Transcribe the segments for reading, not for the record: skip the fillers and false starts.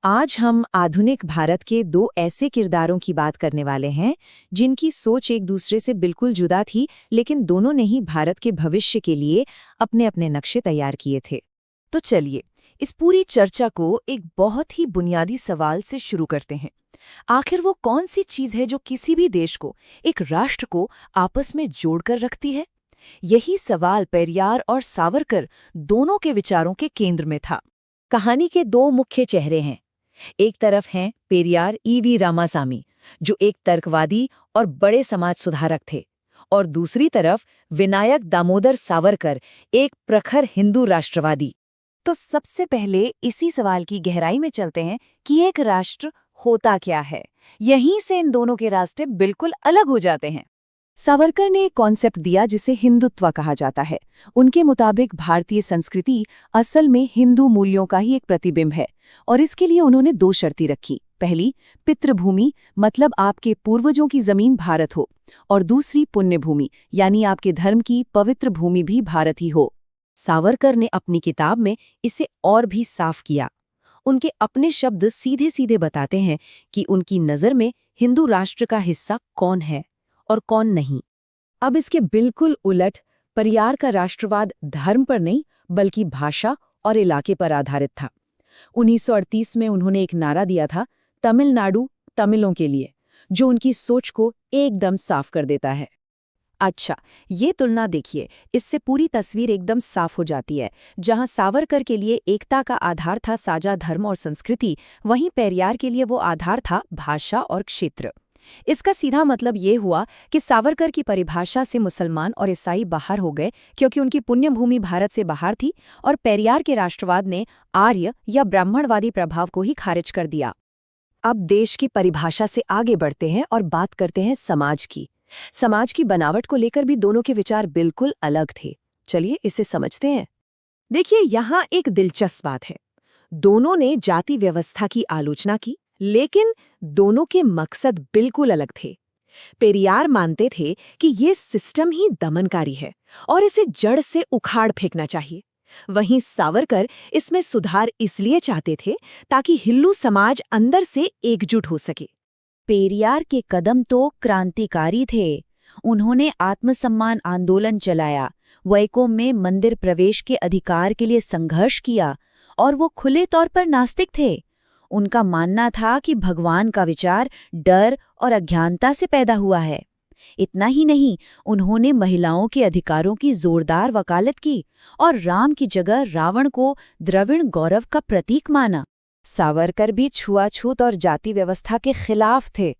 आज हम आधुनिक भारत के दो ऐसे किरदारों की बात करने वाले हैं जिनकी सोच एक दूसरे से बिल्कुल जुदा थी, लेकिन दोनों ने ही भारत के भविष्य के लिए अपने अपने नक्शे तैयार किए थे। तो चलिए इस पूरी चर्चा को एक बहुत ही बुनियादी सवाल से शुरू करते हैं। आखिर वो कौन सी चीज है जो किसी भी देश को, एक राष्ट्र को आपस में जोड़कर रखती है? यही सवाल पेरियार और सावरकर दोनों के विचारों के केंद्र में था। कहानी के दो मुख्य चेहरे हैं। एक तरफ हैं पेरियार ईवी रामासामी, जो एक तर्कवादी और बड़े समाज सुधारक थे, और दूसरी तरफ विनायक दामोदर सावरकर, एक प्रखर हिंदू राष्ट्रवादी। तो सबसे पहले इसी सवाल की गहराई में चलते हैं कि एक राष्ट्र होता क्या है। यहीं से इन दोनों के रास्ते बिल्कुल अलग हो जाते हैं। सावरकर ने एक कॉन्सेप्ट दिया जिसे हिंदुत्व कहा जाता है। उनके मुताबिक भारतीय संस्कृति असल में हिंदू मूल्यों का ही एक प्रतिबिंब है, और इसके लिए उन्होंने दो शर्तें रखी। पहली, पितृभूमि, मतलब आपके पूर्वजों की जमीन भारत हो, और दूसरी, पुण्यभूमि, यानी आपके धर्म की पवित्र भूमि भी भारत ही हो। सावरकर ने अपनी किताब में इसे और भी साफ किया। उनके अपने शब्द सीधे सीधे बताते हैं कि उनकी नज़र में हिंदू राष्ट्र का हिस्सा कौन है और कौन नहीं। अब इसके बिल्कुल उलट पेरियार का राष्ट्रवाद धर्म पर नहीं बल्कि भाषा और इलाके पर आधारित था। 1938 में उन्होंने एक नारा दिया था, तमिलनाडु तमिलों के लिए, जो उनकी सोच को एकदम साफ कर देता है। अच्छा, ये तुलना देखिए, इससे पूरी तस्वीर एकदम साफ हो जाती है। जहां सावरकर के लिए एकता का आधार था साझा धर्म और संस्कृति, वहीं पेरियार के लिए वो आधार था भाषा और क्षेत्र। इसका सीधा मतलब ये हुआ कि सावरकर की परिभाषा से मुसलमान और ईसाई बाहर हो गए, क्योंकि उनकी पुण्यभूमि भारत से बाहर थी, और पेरियार के राष्ट्रवाद ने आर्य या ब्राह्मणवादी प्रभाव को ही खारिज कर दिया। अब देश की परिभाषा से आगे बढ़ते हैं और बात करते हैं समाज की। समाज की बनावट को लेकर भी दोनों के विचार बिल्कुल अलग थे। चलिए इसे समझते हैं। देखिए, यहाँ एक दिलचस्प बात है। दोनों ने जाति व्यवस्था की आलोचना की, लेकिन दोनों के मकसद बिल्कुल अलग थे। पेरियार मानते थे कि ये सिस्टम ही दमनकारी है और इसे जड़ से उखाड़ फेंकना चाहिए। वहीं सावरकर इसमें सुधार इसलिए चाहते थे ताकि हिल्लू समाज अंदर से एकजुट हो सके। पेरियार के कदम तो क्रांतिकारी थे। उन्होंने आत्मसम्मान आंदोलन चलाया, वैकोम में मंदिर प्रवेश के अधिकार के लिए संघर्ष किया, और वो खुले तौर पर नास्तिक थे। उनका मानना था कि भगवान का विचार डर और अज्ञानता से पैदा हुआ है। इतना ही नहीं, उन्होंने महिलाओं के अधिकारों की जोरदार वकालत की और राम की जगह रावण को द्रविड़ गौरव का प्रतीक माना। सावरकर भी छुआछूत और जाति व्यवस्था के खिलाफ थे,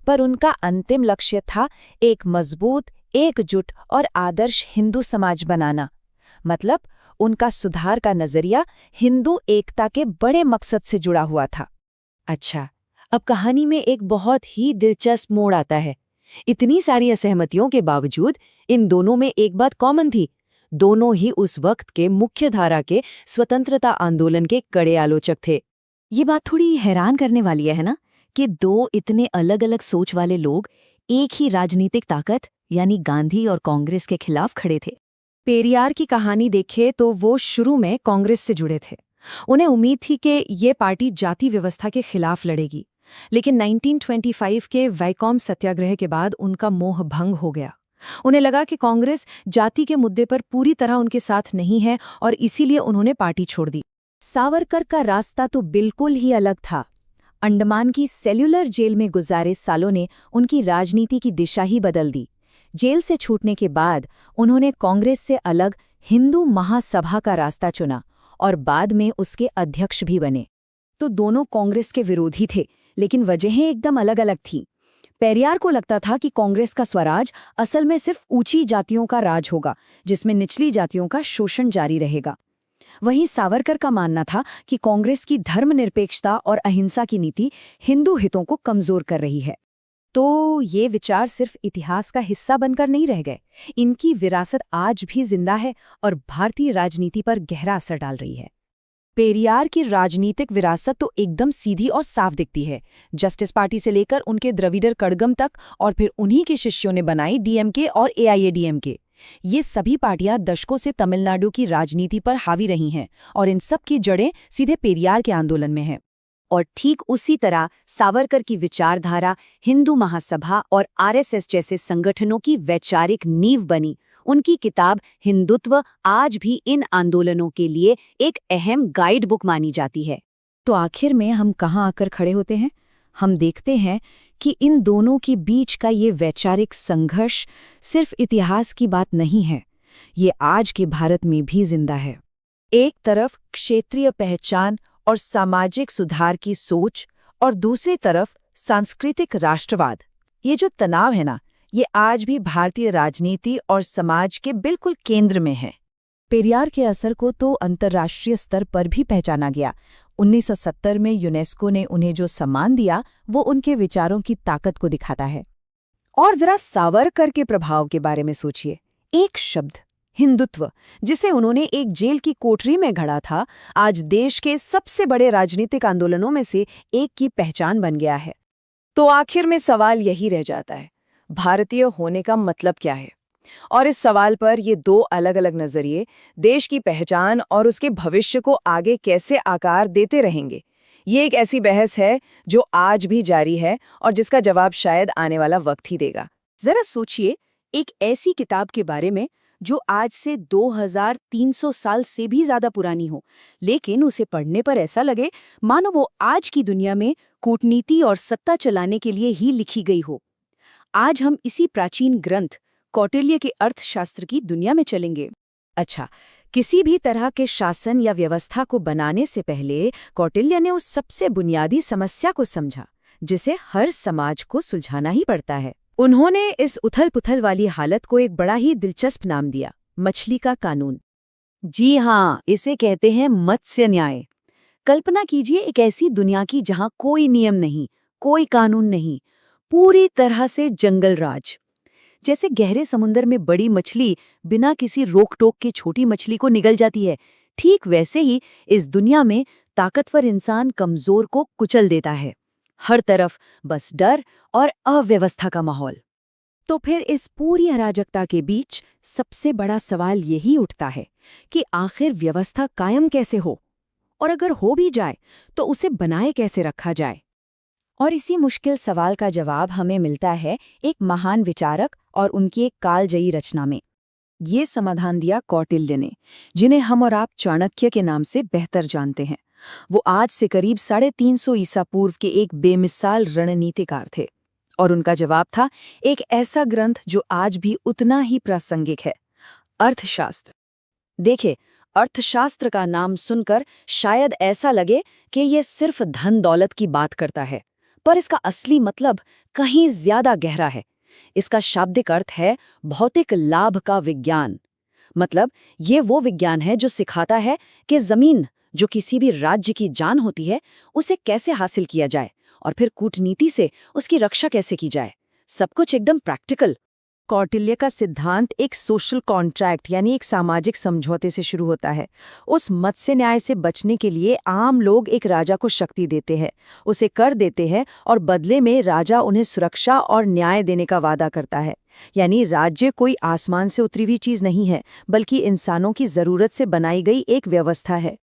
पर उनका अंतिम लक्ष्य था एक मजबूत, एकजुट और आदर्श हिंदू समाज बनाना। मतलब उनका सुधार का नजरिया हिंदू एकता के बड़े मकसद से जुड़ा हुआ था। अच्छा, अब कहानी में एक बहुत ही दिलचस्प मोड़ आता है। इतनी सारी असहमतियों के बावजूद इन दोनों में एक बात कॉमन थी। दोनों ही उस वक्त के मुख्य धारा के स्वतंत्रता आंदोलन के कड़े आलोचक थे। ये बात थोड़ी हैरान करने वाली है ना, कि दो इतने अलग अलग सोच वाले लोग एक ही राजनीतिक ताकत यानी गांधी और कांग्रेस के खिलाफ खड़े थे। पेरियार की कहानी देखें तो वो शुरू में कांग्रेस से जुड़े थे। उन्हें उम्मीद थी कि ये पार्टी जाति व्यवस्था के खिलाफ लड़ेगी, लेकिन 1925 के वैकोम सत्याग्रह के बाद उनका मोह भंग हो गया। उन्हें लगा कि कांग्रेस जाति के मुद्दे पर पूरी तरह उनके साथ नहीं है, और इसीलिए उन्होंने पार्टी छोड़ दी। सावरकर का रास्ता तो बिल्कुल ही अलग था। अंडमान की सेल्युलर जेल में गुजारे सालों ने उनकी राजनीति की दिशा ही बदल दी। जेल से छूटने के बाद उन्होंने कांग्रेस से अलग हिंदू महासभा का रास्ता चुना और बाद में उसके अध्यक्ष भी बने। तो दोनों कांग्रेस के विरोधी थे, लेकिन वजहें एकदम अलग अलग थीं। पेरियार को लगता था कि कांग्रेस का स्वराज असल में सिर्फ ऊंची जातियों का राज होगा, जिसमें निचली जातियों का शोषण जारी रहेगा। वहीं सावरकर का मानना था कि कांग्रेस की धर्मनिरपेक्षता और अहिंसा की नीति हिंदू हितों को कमजोर कर रही है। तो ये विचार सिर्फ इतिहास का हिस्सा बनकर नहीं रह गए, इनकी विरासत आज भी जिंदा है और भारतीय राजनीति पर गहरा असर डाल रही है। पेरियार की राजनीतिक विरासत तो एकदम सीधी और साफ दिखती है। जस्टिस पार्टी से लेकर उनके द्रविड़ कड़गम तक, और फिर उन्हीं के शिष्यों ने बनाई डीएमके और एआईएडीएमके। ये सभी पार्टियां दशकों से तमिलनाडु की राजनीति पर हावी रही हैं, और इन सब की जड़ें सीधे पेरियार के आंदोलन में हैं। और ठीक उसी तरह सावरकर की विचारधारा हिंदू महासभा और आरएसएस जैसे संगठनों की वैचारिक नींव बनी। उनकी किताब हिंदुत्व आज भी इन आंदोलनों के लिए एक अहम गाइड बुक मानी जाती है। तो आखिर में हम कहाँ आकर खड़े होते हैं? हम देखते हैं कि इन दोनों के बीच का ये वैचारिक संघर्ष सिर्फ इतिहास की बात नहीं है, ये आज के भारत में भी जिंदा है। एक तरफ क्षेत्रीय पहचान और सामाजिक सुधार की सोच और दूसरी तरफ सांस्कृतिक राष्ट्रवाद। ये जो तनाव है ना, ये आज भी भारतीय राजनीति और समाज के बिल्कुल केंद्र में है। पेरियार के असर को तो अंतर्राष्ट्रीय स्तर पर भी पहचाना गया। 1970 में यूनेस्को ने उन्हें जो सम्मान दिया वो उनके विचारों की ताकत को दिखाता है। और जरा सावरकर के प्रभाव के बारे में सोचिए। एक शब्द हिंदुत्व, जिसे उन्होंने एक जेल की कोठरी में घड़ा था, आज देश के सबसे बड़े राजनीतिक आंदोलनों में से एक की पहचान बन गया है। तो आखिर में सवाल यही रह जाता है, भारतीय होने का मतलब क्या है? और इस सवाल पर ये दो अलग अलग नजरिए देश की पहचान और उसके भविष्य को आगे कैसे आकार देते रहेंगे, ये एक ऐसी बहस है जो आज भी जारी है और जिसका जवाब शायद आने वाला वक्त ही देगा। जरा सोचिए एक ऐसी किताब के बारे में जो आज से 2300 साल से भी ज्यादा पुरानी हो, लेकिन उसे पढ़ने पर ऐसा लगे मानो वो आज की दुनिया में कूटनीति और सत्ता चलाने के लिए ही लिखी गई हो। आज हम इसी प्राचीन ग्रंथ कौटिल्य के अर्थशास्त्र की दुनिया में चलेंगे। अच्छा, किसी भी तरह के शासन या व्यवस्था को बनाने से पहले कौटिल्य ने उस सबसे बुनियादी समस्या को समझा जिसे हर समाज को सुलझाना ही पड़ता है। उन्होंने इस उथल-पुथल वाली हालत को एक बड़ा ही दिलचस्प नाम दिया, मछली का कानून। जी हाँ, इसे कहते हैं मत्स्य न्याय। कल्पना कीजिए एक ऐसी दुनिया की जहाँ कोई नियम नहीं, कोई कानून नहीं, पूरी तरह से जंगल राज। जैसे गहरे समुद्र में बड़ी मछली बिना किसी रोक टोक के छोटी मछली को निगल जाती है, ठीक वैसे ही इस दुनिया में ताकतवर इंसान कमजोर को कुचल देता है। हर तरफ बस डर और अव्यवस्था का माहौल। तो फिर इस पूरी अराजकता के बीच सबसे बड़ा सवाल यही उठता है कि आखिर व्यवस्था कायम कैसे हो, और अगर हो भी जाए तो उसे बनाए कैसे रखा जाए। और इसी मुश्किल सवाल का जवाब हमें मिलता है एक महान विचारक और उनकी एक कालजयी रचना में। ये समाधान दिया कौटिल्य ने, जिन्हें हम और आप चाणक्य के नाम से बेहतर जानते हैं। वो आज से करीब 350 ईसा पूर्व के एक बेमिसाल रणनीतिकार थे, और उनका जवाब था एक ऐसा ग्रंथ जो आज भी उतना ही प्रासंगिक है, अर्थशास्त्र। देखिए, अर्थशास्त्र का नाम सुनकर शायद ऐसा लगे कि ये सिर्फ धन दौलत की बात करता है, पर इसका असली मतलब कहीं ज्यादा गहरा है। इसका शाब्दिक अर्थ है भौतिक लाभ का विज्ञान। मतलब ये वो विज्ञान है जो सिखाता है कि जमीन, जो किसी भी राज्य की जान होती है, उसे कैसे हासिल किया जाए और फिर कूटनीति से उसकी रक्षा कैसे की जाए। सब कुछ एकदम प्रैक्टिकल। कौटिल्य का सिद्धांत एक सोशल कॉन्ट्रैक्ट यानी एक सामाजिक समझौते से शुरू होता है। उस मत्स्य न्याय से बचने के लिए आम लोग एक राजा को शक्ति देते हैं, उसे कर देते हैं, और बदले में राजा उन्हें सुरक्षा और न्याय देने का वादा करता है। यानी राज्य कोई आसमान से उतरी हुई चीज नहीं है, बल्कि इंसानों की जरूरत से बनाई गई एक व्यवस्था है।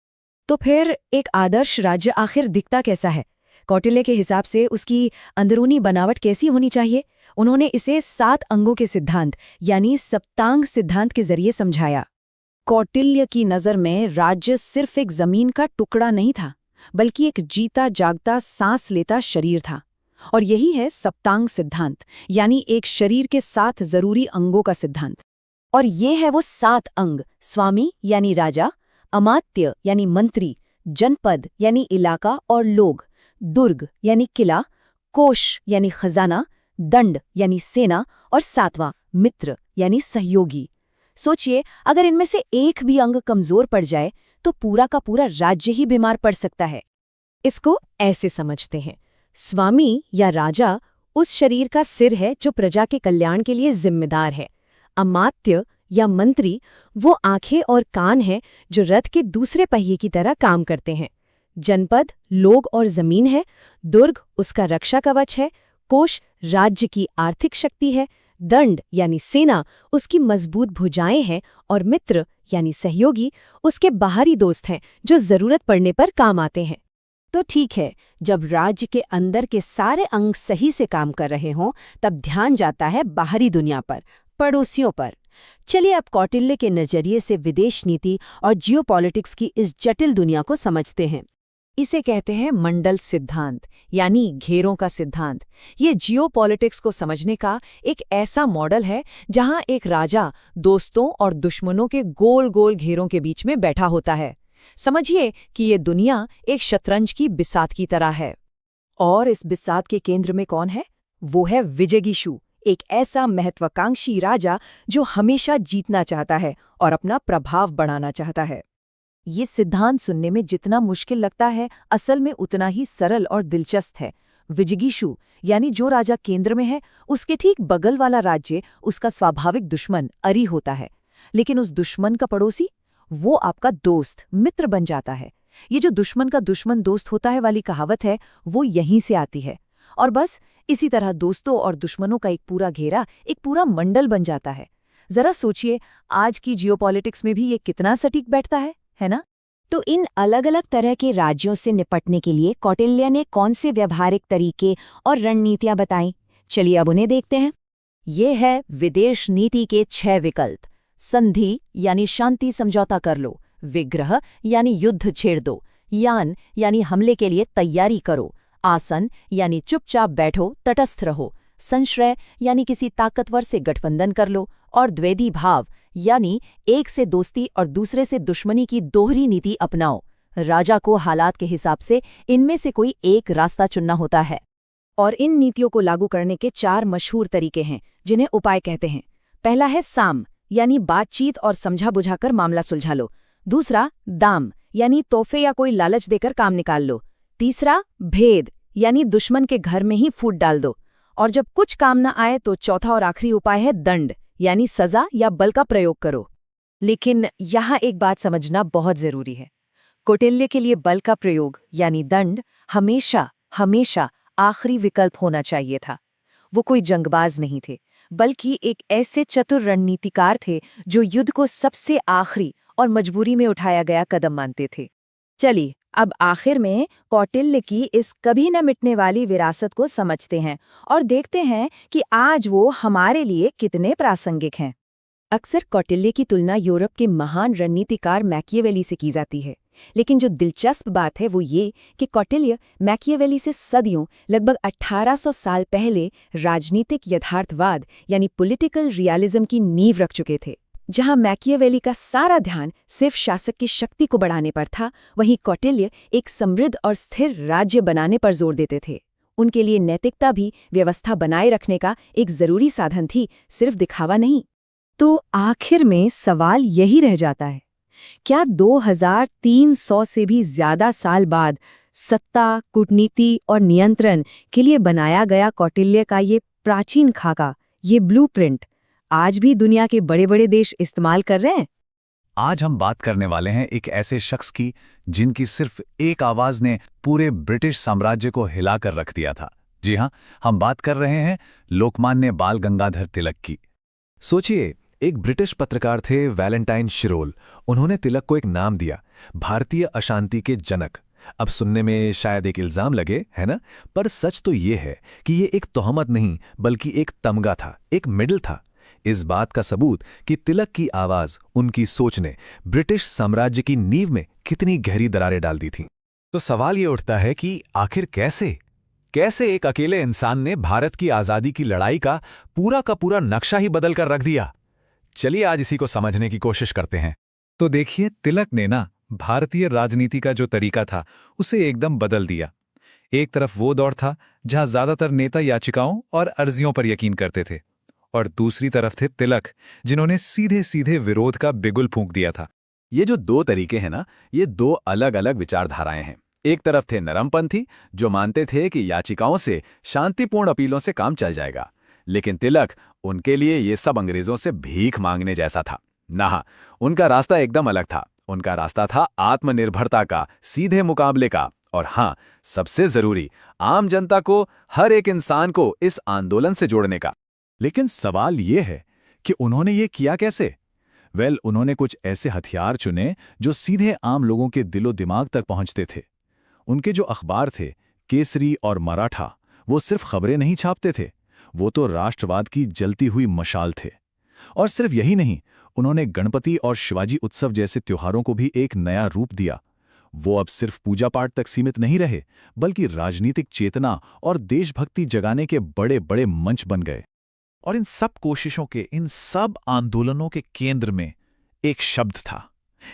तो फिर एक आदर्श राज्य आखिर दिखता कैसा है? कौटिल्य के हिसाब से उसकी अंदरूनी बनावट कैसी होनी चाहिए? उन्होंने इसे 7 अंगों के सिद्धांत यानी सप्तांग सिद्धांत के जरिए समझाया। कौटिल्य की नज़र में राज्य सिर्फ एक जमीन का टुकड़ा नहीं था, बल्कि एक जीता जागता सांस लेता शरीर था। और यही है सप्तांग सिद्धांत, यानी एक शरीर के 7 जरूरी अंगों का सिद्धांत। और ये है वो 7 अंग: स्वामी यानी राजा, अमात्य यानी मंत्री, जनपद यानी इलाका और लोग, दुर्ग यानी किला, कोश यानी खजाना, दंड यानी सेना, और 7वां मित्र यानी सहयोगी। सोचिए, अगर इनमें से एक भी अंग कमजोर पड़ जाए तो पूरा का पूरा राज्य ही बीमार पड़ सकता है। इसको ऐसे समझते हैं, स्वामी या राजा उस शरीर का सिर है जो प्रजा के कल्याण के लिए जिम्मेदार है। अमात्य या मंत्री वो आंखें और कान हैं जो रथ के दूसरे पहिए की तरह काम करते हैं। जनपद लोग और जमीन है, दुर्ग उसका रक्षा कवच है, कोश राज्य की आर्थिक शक्ति है, दंड यानी सेना उसकी मजबूत भुजाएं हैं, और मित्र यानी सहयोगी उसके बाहरी दोस्त हैं जो जरूरत पड़ने पर काम आते हैं। तो ठीक है, जब राज्य के अंदर के सारे अंग सही से काम कर रहे हों, तब ध्यान जाता है बाहरी दुनिया पर, पड़ोसियों पर। चलिए अब कौटिल्य के नजरिए से विदेश नीति और जियोपॉलिटिक्स की इस जटिल दुनिया को समझते हैं। इसे कहते हैं मंडल सिद्धांत, यानी घेरों का सिद्धांत। ये जियोपॉलिटिक्स को समझने का एक ऐसा मॉडल है जहां एक राजा दोस्तों और दुश्मनों के गोल गोल घेरों के बीच में बैठा होता है। समझिए कि ये दुनिया एक शतरंज की बिसात की तरह है। और इस बिसात के केंद्र में कौन है? वो है विजयगीषु, एक ऐसा महत्वाकांक्षी राजा जो हमेशा जीतना चाहता है और अपना प्रभाव बढ़ाना चाहता है। ये सिद्धांत सुनने में जितना मुश्किल लगता है, असल में उतना ही सरल और दिलचस्प है। विजयगीषु यानी जो राजा केंद्र में है, उसके ठीक बगल वाला राज्य उसका स्वाभाविक दुश्मन अरी होता है। लेकिन उस दुश्मन का पड़ोसी, वो आपका दोस्त, मित्र बन जाता है। ये जो दुश्मन का दुश्मन दोस्त होता है वाली कहावत है, वो यहीं से आती है। और बस इसी तरह दोस्तों और दुश्मनों का एक पूरा घेरा, एक पूरा मंडल बन जाता है। जरा सोचिए, आज की जियोपॉलिटिक्स में भी ये कितना सटीक बैठता है ना? तो इन अलग अलग तरह के राज्यों से निपटने के लिए कौटिल्य ने कौन से व्यवहारिक तरीके और रणनीतियां बताईं? चलिए अब उन्हें देखते हैं। ये है विदेश नीति के 6 विकल्प। संधि यानी शांति समझौता कर लो, विग्रह यानी युद्ध छेड़ दो, यान यानी हमले के लिए तैयारी करो, आसन यानी चुपचाप बैठो, तटस्थ रहो, संश्रय यानी किसी ताकतवर से गठबंधन कर लो, और द्वैधी भाव यानी एक से दोस्ती और दूसरे से दुश्मनी की दोहरी नीति अपनाओ। राजा को हालात के हिसाब से इनमें से कोई एक रास्ता चुनना होता है। और इन नीतियों को लागू करने के 4 मशहूर तरीके हैं, जिन्हें उपाय कहते हैं। पहला है साम, यानी बातचीत और समझा बुझाकर मामला सुलझा लो। दूसरा दाम, यानी तोहफे या कोई लालच देकर काम निकाल लो। तीसरा भेद, यानी दुश्मन के घर में ही फूट डाल दो। और जब कुछ काम न आए तो चौथा और आखिरी उपाय है दंड, यानी सजा या बल का प्रयोग करो। लेकिन यहाँ एक बात समझना बहुत जरूरी है। कौटिल्य के लिए बल का प्रयोग यानी दंड हमेशा हमेशा आखिरी विकल्प होना चाहिए था। वो कोई जंगबाज नहीं थे, बल्कि एक ऐसे चतुर रणनीतिकार थे जो युद्ध को सबसे आखिरी और मजबूरी में उठाया गया कदम मानते थे। चलिए अब आखिर में कौटिल्य की इस कभी न मिटने वाली विरासत को समझते हैं और देखते हैं कि आज वो हमारे लिए कितने प्रासंगिक हैं। अक्सर कौटिल्य की तुलना यूरोप के महान रणनीतिकार मैकियावेली से की जाती है, लेकिन जो दिलचस्प बात है वो ये कि कौटिल्य मैकियावेली से सदियों, लगभग 1800 साल पहले राजनीतिक यथार्थवाद यानी पॉलिटिकल रियलिज्म की नींव रख चुके थे। जहां मैकियावेली का सारा ध्यान सिर्फ शासक की शक्ति को बढ़ाने पर था, वहीं कौटिल्य एक समृद्ध और स्थिर राज्य बनाने पर जोर देते थे। उनके लिए नैतिकता भी व्यवस्था बनाए रखने का एक जरूरी साधन थी, सिर्फ दिखावा नहीं। तो आखिर में सवाल यही रह जाता है, क्या 2300 से भी ज्यादा साल बाद सत्ता, कूटनीति और नियंत्रण के लिए बनाया गया कौटिल्य का ये प्राचीन खाका, ये ब्लूप्रिंट आज भी दुनिया के बड़े बड़े देश इस्तेमाल कर रहे हैं? आज हम बात करने वाले हैं एक ऐसे शख्स की जिनकी सिर्फ एक आवाज ने पूरे ब्रिटिश साम्राज्य को हिलाकर रख दिया था। जी हां, हम बात कर रहे हैं लोकमान्य बाल गंगाधर तिलक की। सोचिए, एक ब्रिटिश पत्रकार थे वैलेंटाइन शिरोल। उन्होंने तिलक को एक नाम दिया, भारतीय अशांति के जनक। अब सुनने में शायद एक इल्जाम लगे, है ना? पर सच तो ये है कि ये एक तोहमत नहीं, बल्कि एक तमगा था, एक मिडल था। इस बात का सबूत कि तिलक की आवाज, उनकी सोच ने ब्रिटिश साम्राज्य की नींव में कितनी गहरी दरारें डाल दी थीं। तो सवाल ये उठता है कि आखिर कैसे एक अकेले इंसान ने भारत की आजादी की लड़ाई का पूरा नक्शा ही बदल कर रख दिया। चलिए आज इसी को समझने की कोशिश करते हैं। तो देखिए, तिलक ने ना भारतीय राजनीति का जो तरीका था उसे एकदम बदल दिया। एक तरफ वो दौर था जहां ज्यादातर नेता याचिकाओं और अर्जियों पर यकीन करते थे, और दूसरी तरफ थे तिलक, जिन्होंने सीधे सीधे विरोध का बिगुल फूंक दिया था। ये जो 2 तरीके हैं ना, ये 2 अलग अलग विचारधाराएं हैं। एक तरफ थे नरमपंथी, जो मानते थे कि याचिकाओं से, शांतिपूर्ण अपीलों से काम चल जाएगा, लेकिन तिलक, उनके लिए ये सब अंग्रेजों से भीख मांगने जैसा था। ना, उनका रास्ता एकदम अलग था। उनका रास्ता था आत्मनिर्भरता का, सीधे मुकाबले का, और हाँ, सबसे जरूरी, आम जनता को, हर एक इंसान को इस आंदोलन से जोड़ने का। लेकिन सवाल ये है कि उन्होंने ये किया कैसे? उन्होंने कुछ ऐसे हथियार चुने जो सीधे आम लोगों के दिलो दिमाग तक पहुंचते थे। उनके जो अखबार थे, केसरी और मराठा, वो सिर्फ खबरें नहीं छापते थे, वो तो राष्ट्रवाद की जलती हुई मशाल थे। और सिर्फ यही नहीं, उन्होंने गणपति और शिवाजी उत्सव जैसे त्योहारों को भी एक नया रूप दिया। वो अब सिर्फ पूजा पाठ तक सीमित नहीं रहे, बल्कि राजनीतिक चेतना और देशभक्ति जगाने के बड़े बड़े मंच बन गए। और इन सब कोशिशों के, इन सब आंदोलनों के केंद्र में एक शब्द था,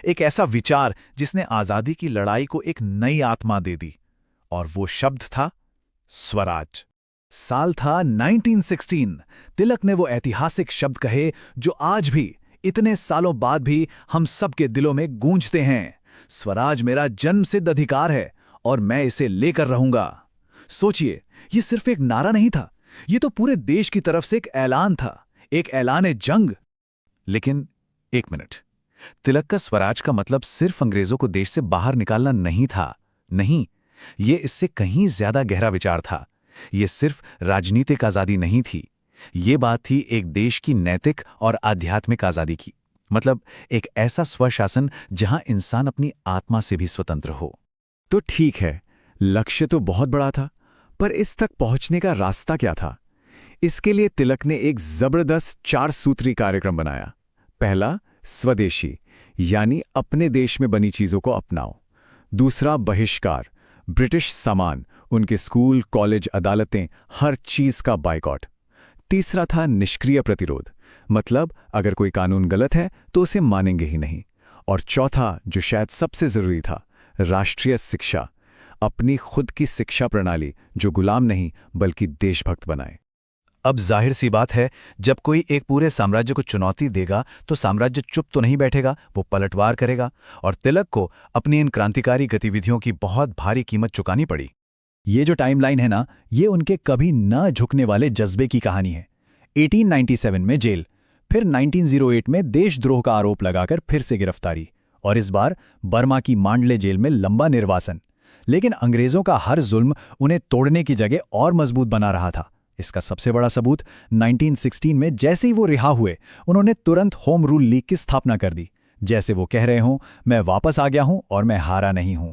एक ऐसा विचार जिसने आजादी की लड़ाई को एक नई आत्मा दे दी। और वो शब्द था स्वराज। साल था 1916। तिलक ने वो ऐतिहासिक शब्द कहे जो आज भी, इतने सालों बाद भी हम सबके दिलों में गूंजते हैं। स्वराज मेरा जन्मसिद्ध अधिकार है और मैं इसे लेकर रहूंगा। सोचिए, ये सिर्फ एक नारा नहीं था, ये तो पूरे देश की तरफ से एक ऐलान था, एक ऐलान जंग। लेकिन एक मिनट, तिलक का स्वराज का मतलब सिर्फ अंग्रेजों को देश से बाहर निकालना नहीं था। नहीं, ये इससे कहीं ज्यादा गहरा विचार था। ये सिर्फ राजनीतिक आजादी नहीं थी, ये बात थी एक देश की नैतिक और आध्यात्मिक आजादी की। मतलब एक ऐसा स्वशासन जहां इंसान अपनी आत्मा से भी स्वतंत्र हो। तो ठीक है, लक्ष्य तो बहुत बड़ा था, पर इस तक पहुंचने का रास्ता क्या था? इसके लिए तिलक ने एक जबरदस्त 4 सूत्री कार्यक्रम बनाया। पहला, स्वदेशी, यानी अपने देश में बनी चीजों को अपनाओ। दूसरा, बहिष्कार, ब्रिटिश सामान, उनके स्कूल, कॉलेज, अदालतें, हर चीज का बायकॉट। तीसरा था निष्क्रिय प्रतिरोध, मतलब अगर कोई कानून गलत है तो उसे मानेंगे ही नहीं। और चौथा, जो शायद सबसे जरूरी था, राष्ट्रीय शिक्षा, अपनी खुद की शिक्षा प्रणाली जो गुलाम नहीं बल्कि देशभक्त बनाए। अब जाहिर सी बात है, जब कोई एक पूरे साम्राज्य को चुनौती देगा तो साम्राज्य चुप तो नहीं बैठेगा, वो पलटवार करेगा। और तिलक को अपनी इन क्रांतिकारी गतिविधियों की बहुत भारी कीमत चुकानी पड़ी। ये जो टाइमलाइन है ना, ये उनके कभी न झुकने वाले जज्बे की कहानी है। 1897 में जेल, फिर 1908 में देशद्रोह का आरोप लगाकर फिर से गिरफ्तारी, और इस बार बर्मा की मांडले जेल में लंबा निर्वासन। लेकिन अंग्रेजों का हर जुल्म उन्हें तोड़ने की जगह और मजबूत बना रहा था। इसका सबसे बड़ा सबूत 1916 में जैसे ही वो रिहा हुए, उन्होंने तुरंत होम रूल लीग की स्थापना कर दी। जैसे वो कह रहे हों, मैं वापस आ गया हूं और मैं हारा नहीं हूं।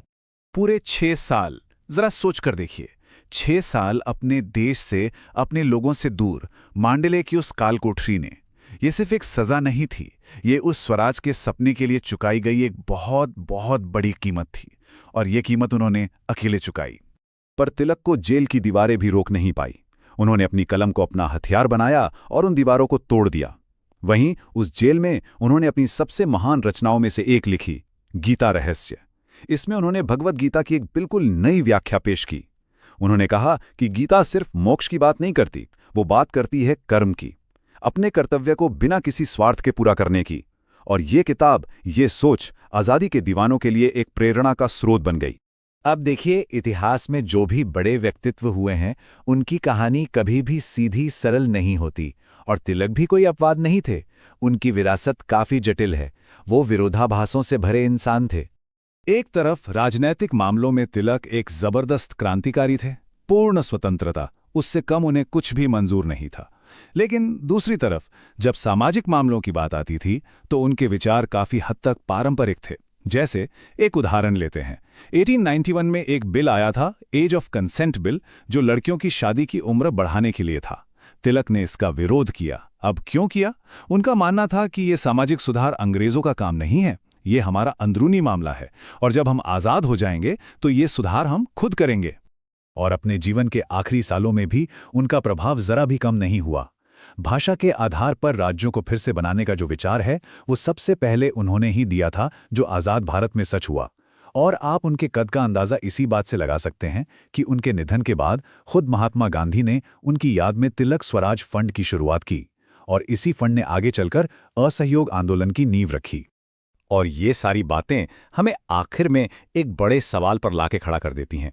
पूरे 6 साल, जरा सोच कर देखिए, 6 साल अपने देश से, अपने लोगों से दूर, मांडले की उस कालकोठरी ने, ये सिर्फ एक सजा नहीं थी, ये उस स्वराज के सपने के लिए चुकाई गई एक बहुत बहुत बड़ी कीमत थी। और ये कीमत उन्होंने अकेले चुकाई। पर तिलक को जेल की दीवारें भी रोक नहीं पाई। उन्होंने अपनी कलम को अपना हथियार बनाया और उन दीवारों को तोड़ दिया। वहीं उस जेल में उन्होंने अपनी सबसे महान रचनाओं में से एक लिखी, गीता रहस्य। इसमें उन्होंने भगवद गीता की एक बिल्कुल नई व्याख्या पेश की। उन्होंने कहा कि गीता सिर्फ मोक्ष की बात नहीं करती, वो बात करती है कर्म की, अपने कर्तव्य को बिना किसी स्वार्थ के पूरा करने की। और ये किताब, ये सोच आज़ादी के दीवानों के लिए एक प्रेरणा का स्रोत बन गई। अब देखिए, इतिहास में जो भी बड़े व्यक्तित्व हुए हैं, उनकी कहानी कभी भी सीधी सरल नहीं होती। और तिलक भी कोई अपवाद नहीं थे। उनकी विरासत काफी जटिल है। वो विरोधाभासों से भरे इंसान थे। एक तरफ राजनैतिक मामलों में तिलक एक जबरदस्त क्रांतिकारी थे, पूर्ण स्वतंत्रता, उससे कम उन्हें कुछ भी मंजूर नहीं था। लेकिन दूसरी तरफ जब सामाजिक मामलों की बात आती थी तो उनके विचार काफी हद तक पारंपरिक थे। जैसे एक उदाहरण लेते हैं, 1891 में एक बिल आया था, एज ऑफ कंसेंट बिल, जो लड़कियों की शादी की उम्र बढ़ाने के लिए था। तिलक ने इसका विरोध किया। अब क्यों किया? उनका मानना था कि ये सामाजिक सुधार अंग्रेजों का काम नहीं है, ये हमारा अंदरूनी मामला है, और जब हम आजाद हो जाएंगे तो ये सुधार हम खुद करेंगे। और अपने जीवन के आखिरी सालों में भी उनका प्रभाव जरा भी कम नहीं हुआ। भाषा के आधार पर राज्यों को फिर से बनाने का जो विचार है, वो सबसे पहले उन्होंने ही दिया था, जो आजाद भारत में सच हुआ। और आप उनके कद का अंदाजा इसी बात से लगा सकते हैं कि उनके निधन के बाद खुद महात्मा गांधी ने उनकी याद में तिलक स्वराज फंड की शुरुआत की, और इसी फंड ने आगे चलकर असहयोग आंदोलन की नींव रखी। और ये सारी बातें हमें आखिर में एक बड़े सवाल पर लाके खड़ा कर देती हैं।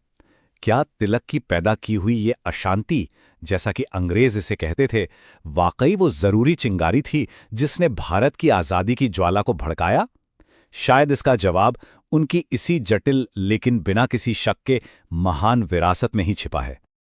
क्या तिलक की पैदा की हुई ये अशांति, जैसा कि अंग्रेज इसे कहते थे, वाकई वो जरूरी चिंगारी थी जिसने भारत की आज़ादी की ज्वाला को भड़काया? शायद इसका जवाब उनकी इसी जटिल लेकिन बिना किसी शक के महान विरासत में ही छिपा है।